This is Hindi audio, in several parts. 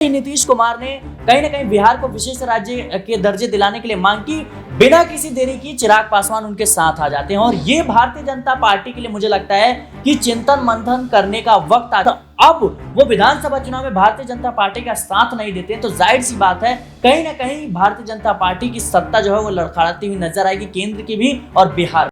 नीतीश कुमार ने कहीं ना कहीं बिहार को विशेष राज्य के दर्जे दिलाने के लिए मांग की। बिना किसी देरी की चिराग पासवान उनके साथ आ जाते हैं और ये भारतीय जनता पार्टी के लिए मुझे लगता है कि चिंतन मंथन करने का वक्त आता। अब वो विधानसभा चुनाव में भारतीय जनता पार्टी का साथ नहीं देते तो जाहिर सी बात है कहीं ना कहीं भारतीय जनता पार्टी की सत्ता जो है वो लड़खड़ाती हुई नजर आएगी, केंद्र की भी और बिहार।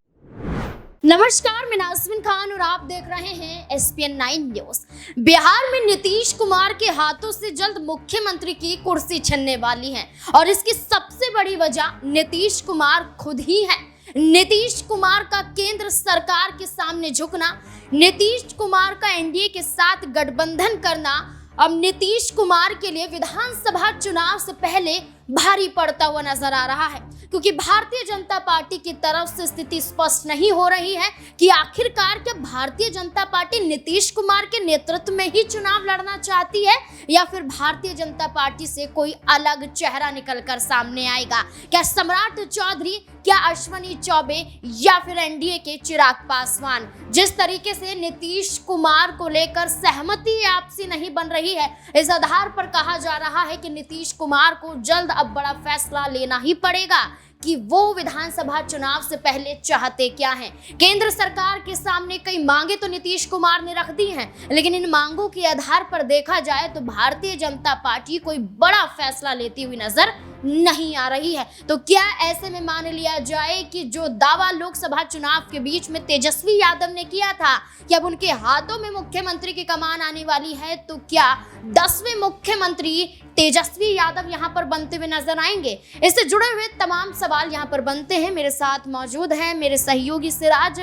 नमस्कार, मैं नाज़मीन खान और आप देख रहे हैं SPN 9 न्यूज। बिहार में नीतीश कुमार के हाथों से जल्द मुख्यमंत्री की कुर्सी छिनने वाली है और इसकी सबसे बड़ी वजह नीतीश कुमार खुद ही है। नीतीश कुमार का केंद्र सरकार के सामने झुकना, नीतीश कुमार का एनडीए के साथ गठबंधन करना अब नीतीश कुमार के लिए विधानसभा चुनाव से पहले भारी पड़ता हुआ नजर आ रहा है, क्योंकि भारतीय जनता पार्टी की तरफ से स्थिति स्पष्ट नहीं हो रही है कि आखिरकार क्या भारतीय जनता पार्टी नीतीश कुमार के नेतृत्व में ही चुनाव लड़ना चाहती है या फिर भारतीय जनता पार्टी से कोई अलग चेहरा निकलकर सामने आएगा। क्या सम्राट चौधरी, क्या अश्विनी चौबे या फिर एनडीए के चिराग पासवान। जिस तरीके से नीतीश कुमार को लेकर सहमति आपसी नहीं बन रही है, इस आधार पर कहा जा रहा है कि नीतीश कुमार को जल्द अब बड़ा फैसला लेना ही पड़ेगा कि वो विधानसभा चुनाव से पहले चाहते क्या हैं। केंद्र सरकार के सामने कई मांगे तो नीतीश कुमार ने रख दी हैं, लेकिन इन मांगों के आधार पर देखा जाए तो भारतीय जनता पार्टी कोई बड़ा फैसला लेती हुई नजर नहीं आ रही है। तो क्या ऐसे में मान लिया जाए कि जो दावा लोकसभा चुनाव के बीच में तेजस्वी यादव ने किया था कि अब उनके हाथों में मुख्यमंत्री की कमान आने वाली है, तो क्या 10वें मुख्यमंत्री तेजस्वी यादव यहां पर बनते हुए नजर आएंगे? इससे जुड़े हुए तमाम सवाल यहां पर बनते हैं। मेरे साथ मौजूद हैं मेरे सहयोगी सिराज।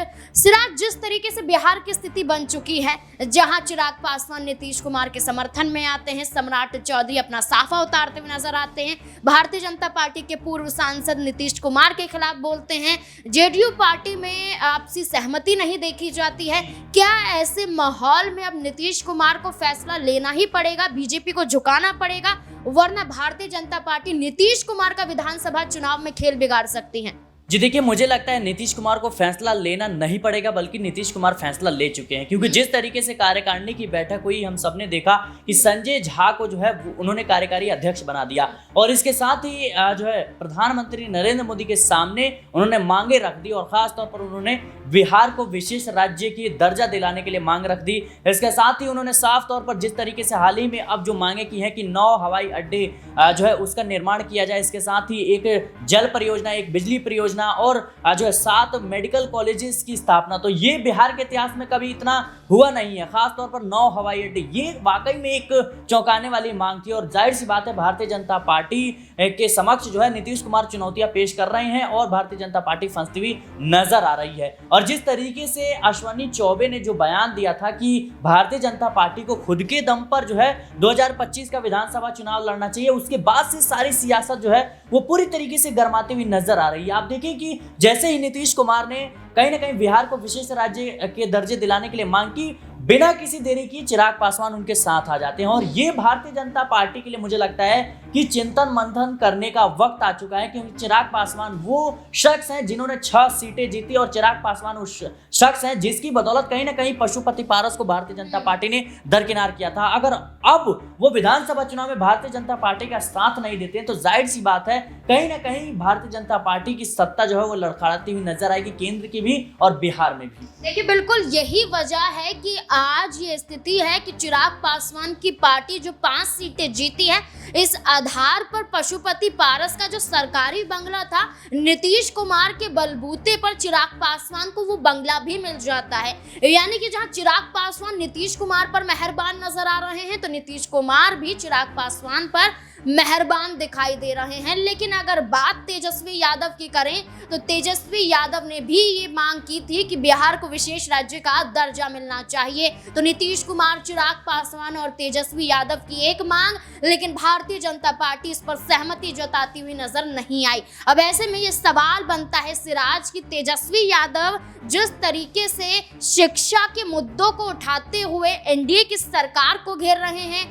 जिस तरीके से बिहार की स्थिति बन चुकी है, जहां चिराग पासवान नीतीश कुमार के समर्थन में आते हैं, सम्राट चौधरी अपना साफा उतारते हुए नजर आते हैं, भारतीय जनता पार्टी के पूर्व सांसद नीतीश कुमार के खिलाफ बोलते हैं, जेडीयू पार्टी में आपसी सहमति नहीं देखी जाती है। क्या ऐसे माहौल में अब नीतीश कुमार को फैसला लेना ही पड़ेगा, बीजेपी को झुकाना पड़ेगा, वरना भारतीय जनता पार्टी नीतीश कुमार का विधानसभा चुनाव में खेल बिगाड़ सकती है? जी देखिए, मुझे लगता है नीतीश कुमार को फैसला लेना नहीं पड़ेगा, बल्कि नीतीश कुमार फैसला ले चुके हैं, क्योंकि जिस तरीके से कार्यकारिणी की बैठक हुई हम सबने देखा कि संजय झा को जो है उन्होंने कार्यकारी अध्यक्ष बना दिया और इसके साथ ही जो है प्रधानमंत्री नरेंद्र मोदी के सामने उन्होंने मांगे रख दी और खास तौर पर उन्होंने बिहार को विशेष राज्य की दर्जा दिलाने के लिए मांग रख दी। इसके साथ ही उन्होंने साफ तौर पर जिस तरीके से हाल ही में अब जो मांगे की है कि 9 हवाई अड्डे जो है उसका निर्माण किया जाए, इसके साथ ही एक जल परियोजना, एक बिजली परियोजना और जो है 7 मेडिकल कॉलेजेस की स्थापना, तो ये बिहार के इतिहास में कभी इतना हुआ नहीं है। खास तौर पर 9 हवाई अड्डे, ये वाकई में एक चौंकाने वाली मांग थी और जाहिर सी बात है भारतीय जनता पार्टी के समक्ष जो है नीतीश कुमार चुनौतियां पेश कर रहे हैं और भारतीय जनता पार्टी फंसती हुई नजर आ रही है। और जिस तरीके से अश्विनी चौबे ने जो बयान दिया था कि भारतीय जनता पार्टी को खुद के दम पर जो है 2025 का विधानसभा चुनाव लड़ना चाहिए, उसके बाद से सारी सियासत जो है वो पूरी तरीके से गरमाती हुई नजर आ रही है। आप देखिए कि जैसे ही नीतीश कुमार ने कहीं ना कहीं बिहार को विशेष राज्य के दर्जे दिलाने के लिए मांग की, बिना किसी देरी की चिराग पासवान उनके साथ आ जाते हैं और ये भारतीय जनता पार्टी के लिए मुझे लगता है कि चिंतन मंथन करने का वक्त आ चुका है, क्योंकि चिराग पासवान वो शख्स हैं जिन्होंने 6 सीटें जीती और चिराग पासवान उस शख्स हैं जिसकी बदौलत कहीं ना कहीं पशुपति पारस को भारतीय जनता पार्टी ने दरकिनार किया था। अगर अब वो विधानसभा चुनाव में भारतीय जनता पार्टी का साथ नहीं देते तो जाहिर सी बात है कहीं ना कहीं भारतीय जनता पार्टी की सत्ता जो है वो लड़खड़ाती हुई नजर आएगी, केंद्र की भी और बिहार में भी। देखिए, बिल्कुल यही वजह है कि आज ये स्थिति है कि चिराग पासवान की पार्टी जो 5 सीटें जीती है, इस आधार पर पशुपति पारस का जो सरकारी बंगला था, नीतीश कुमार के बलबूते पर चिराग पासवान को वो बंगला भी मिल जाता है। यानी कि जहां चिराग पासवान नीतीश कुमार पर मेहरबान नजर आ रहे हैं, तो नीतीश कुमार भी चिराग पासवान पर मेहरबान दिखाई दे रहे हैं। लेकिन अगर बात तेजस्वी यादव की करें तो तेजस्वी यादव ने भी ये मांग की थी कि बिहार को विशेष राज्य का दर्जा मिलना चाहिए। तो नीतीश कुमार, चिराग पासवान और तेजस्वी यादव की एक मांग, लेकिन भारतीय जनता पार्टी इस पर सहमति जताती हुई नजर नहीं आई। अब ऐसे में ये सवाल बनता है सिराज कि तेजस्वी यादव जिस तरीके से शिक्षा के मुद्दों को उठाते हुए एनडीए की सरकार को घेर रहे हैं,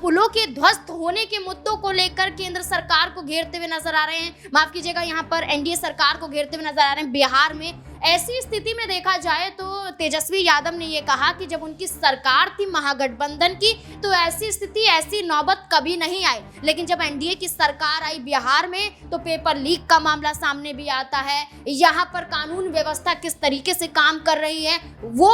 पुलों के ध्वस्त होने के मुद्दों को लेकर केंद्र सरकार को घेरते हुए नजर आ रहे हैं, माफ कीजिएगा यहाँ पर एनडीए सरकार को घेरते हुए नजर आ रहे हैं, बिहार में ऐसी स्थिति में देखा जाए तो तेजस्वी यादव ने ये कहा कि जब उनकी सरकार थी महागठबंधन की तो ऐसी स्थिति, ऐसी नौबत कभी नहीं आई, लेकिन जब एनडीए की सरकार आई बिहार में तो पेपर लीक का मामला सामने भी आता है। यहाँ पर कानून व्यवस्था किस तरीके से काम कर रही है वो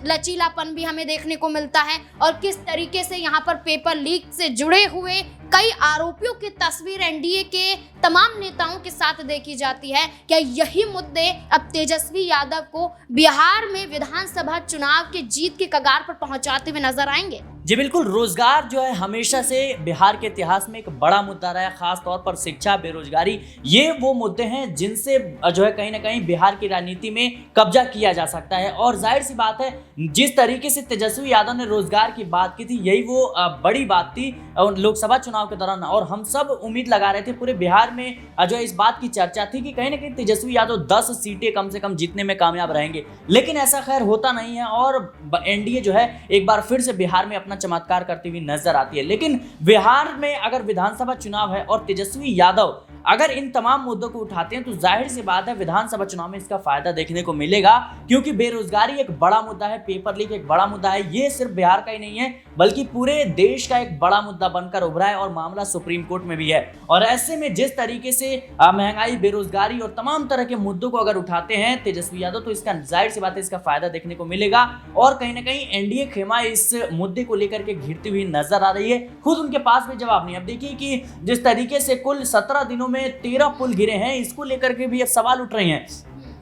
लचीलापन भी हमें देखने को मिलता है, और किस तरीके से यहाँ पर पेपर लीक से जुड़े हुए कई आरोपियों की तस्वीर एनडीए के तमाम नेताओं के साथ देखी जाती है। क्या यही मुद्दे अब तेजस्वी यादव को बिहार में विधानसभा चुनाव के जीत के कगार पर पहुंचाते हुए नजर आएंगे? जी बिल्कुल, रोजगार जो है हमेशा से बिहार के इतिहास में एक बड़ा मुद्दा रहा है, खास तौर पर शिक्षा, बेरोजगारी, ये वो मुद्दे हैं जिनसे जो है कहीं ना कहीं बिहार की राजनीति में कब्जा किया जा सकता है। और जाहिर सी बात है, जिस तरीके से तेजस्वी यादव ने रोजगार की बात की थी, यही वो बड़ी बात थी लोकसभा चुनाव के दौरान, और हम सब उम्मीद लगा रहे थे, पूरे बिहार में जो है इस बात की चर्चा थी कि कहीं ना कहीं तेजस्वी यादव 10 सीटें कम से कम जीतने में कामयाब रहेंगे। लेकिन ऐसा खैर होता नहीं है, और एनडीए जो है एक बार फिर से बिहार में अपना चमत्कार करती हुई नजर आती है। लेकिन बिहार में अगर विधानसभा चुनाव है और तेजस्वी यादव अगर इन तमाम मुद्दों को उठाते हैं तो जाहिर सी बात है विधानसभा चुनाव में इसका फायदा देखने को मिलेगा, क्योंकि बेरोजगारी एक बड़ा मुद्दा है, पेपर लीक एक बड़ा मुद्दा है। ये सिर्फ बिहार का ही नहीं है बल्कि पूरे देश का एक बड़ा मुद्दा बनकर उभरा है, और मामला सुप्रीम कोर्ट में भी है। और ऐसे में जिस तरीके से महंगाई, बेरोजगारी और तमाम तरह के मुद्दों को अगर उठाते हैं तेजस्वी यादव, तो इसका जाहिर सी बात है इसका फायदा देखने को मिलेगा। और कहीं ना कहीं एनडीए खेमा इस मुद्दे को लेकर के घिरती हुई नजर आ रही है, खुद उनके पास भी जवाब नहीं। अब देखिए कि जिस तरीके से कुल 17 दिनों में 13 पुल गिरे हैं, इसको लेकर के भी अब सवाल उठ रहे हैं।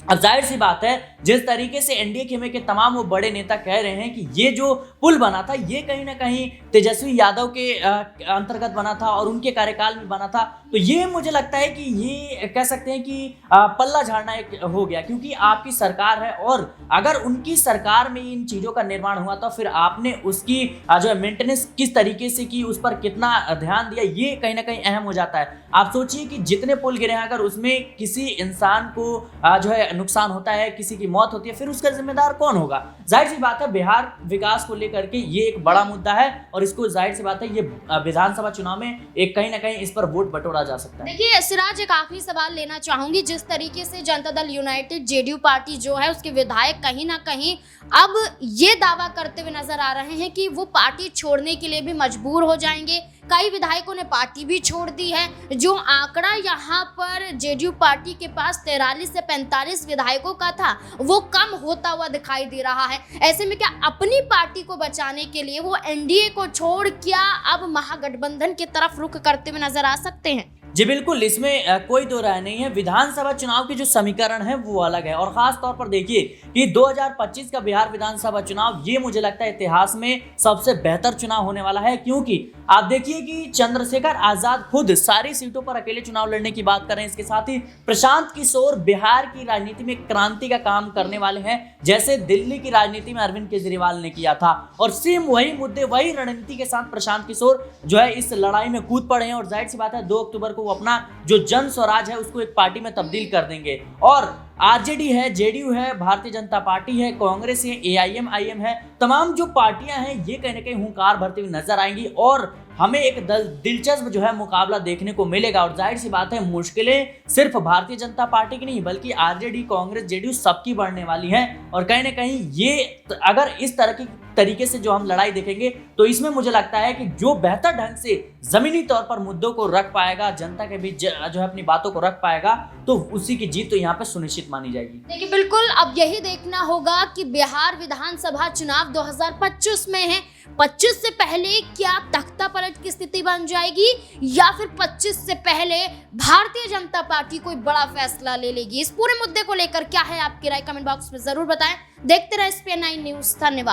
अब जाहिर सी बात है, जिस तरीके से एनडीए खेमे के तमाम वो बड़े नेता कह रहे हैं कि ये जो पुल बना था ये कहीं ना कहीं तेजस्वी यादव के अंतर्गत बना था और उनके कार्यकाल में बना था, तो ये मुझे लगता है कि ये कह सकते हैं कि पल्ला झाड़ना एक हो गया, क्योंकि आपकी सरकार है और अगर उनकी सरकार में इन चीज़ों का निर्माण हुआ तो फिर आपने उसकी जो है मेंटेनेंस किस तरीके से की, उस पर कितना ध्यान दिया, ये कहीं ना कहीं अहम हो जाता है। आप सोचिए कि जितने पुल गिरे हैं, अगर उसमें किसी इंसान को जो है नुकसान होता है, किसी की मौत होती है, फिर उसका जिम्मेदार कौन होगा? जाहिर सी बात है बिहार विकास को लेकर के ये एक बड़ा मुद्दा है, और इसको जाहिर सी बात है ये विधानसभा चुनाव में एक कहीं ना कहीं इस पर वोट बटोरा जा सकता है। देखिए सिराज, एक आखिरी सवाल लेना चाहूंगी। जिस तरीके से Janata Dal United JDU party जो है उसके विधायक कहीं ना कहीं अब ये दावा करते हुए नजर आ रहे हैं कि वो पार्टी छोड़ने के लिए भी मजबूर हो जाएंगे। कई विधायकों ने पार्टी भी छोड़ दी है। जो आंकड़ा यहाँ पर जेडीयू पार्टी के पास 43 से 45 विधायकों का था वो कम होता हुआ दिखाई दे रहा है। ऐसे में क्या अपनी पार्टी को बचाने के लिए वो एनडीए को छोड़ क्या अब महागठबंधन की तरफ रुख करते हुए नजर आ सकते हैं? जी बिल्कुल, इसमें कोई दो राय नहीं है। विधानसभा चुनाव के जो समीकरण है वो अलग है, और खास तौर पर देखिए कि 2025 का बिहार विधानसभा चुनाव ये मुझे लगता है इतिहास में सबसे बेहतर चुनाव होने वाला है, क्योंकि आप देखिए कि चंद्रशेखर आजाद खुद सारी सीटों पर अकेले चुनाव लड़ने की बात कर रहे हैं। इसके साथ ही प्रशांत किशोर बिहार की राजनीति में क्रांति का काम करने वाले हैं, जैसे दिल्ली की राजनीति में अरविंद केजरीवाल ने किया था। और सेम वही मुद्दे, वही रणनीति के साथ प्रशांत किशोर जो है इस लड़ाई में कूद पड़े हैं, और जाहिर सी बात है 2 अक्टूबर को वो अपना जो जन स्वराज है उसको एक पार्टी में तब्दील कर देंगे। और आरजेडी है, जेडीयू है, भारतीय जनता पार्टी है, कांग्रेस है, एआईएम है, तमाम जो पार्टियां हैं ये कहीं ना कहीं हुंकार भरती हुई नजर आएंगी, और हमें एक दिलचस्प जो है मुकाबला देखने को मिलेगा। और जाहिर सी बात है मुश्किलें सिर्फ भारतीय जनता पार्टी की नहीं बल्कि आरजेडी, कांग्रेस, जेडीयू सबकी बढ़ने वाली हैं। और कहीं ना कहीं ये अगर इस तरह की तरीके से जो हम लड़ाई देखेंगे तो इसमें मुझे लगता है कि जो बेहतर ढंग से जमीनी तौर पर मुद्दों को रख पाएगा, जनता के बीच जो है अपनी बातों को रख पाएगा, तो उसी की जीत तो यहाँ पे सुनिश्चित मानी जाएगी। देखिए बिल्कुल, अब यही देखना होगा कि बिहार विधानसभा चुनाव 2025 में है। 25 से पहले क्या तख्ता पलट की स्थिति बन जाएगी, या फिर 25 से पहले भारतीय जनता पार्टी कोई बड़ा फैसला ले लेगी? इस पूरे मुद्दे को लेकर क्या है आपकी राय, कमेंट बॉक्स में जरूर बताएं। देखते रहे SPN9 न्यूज। धन्यवाद।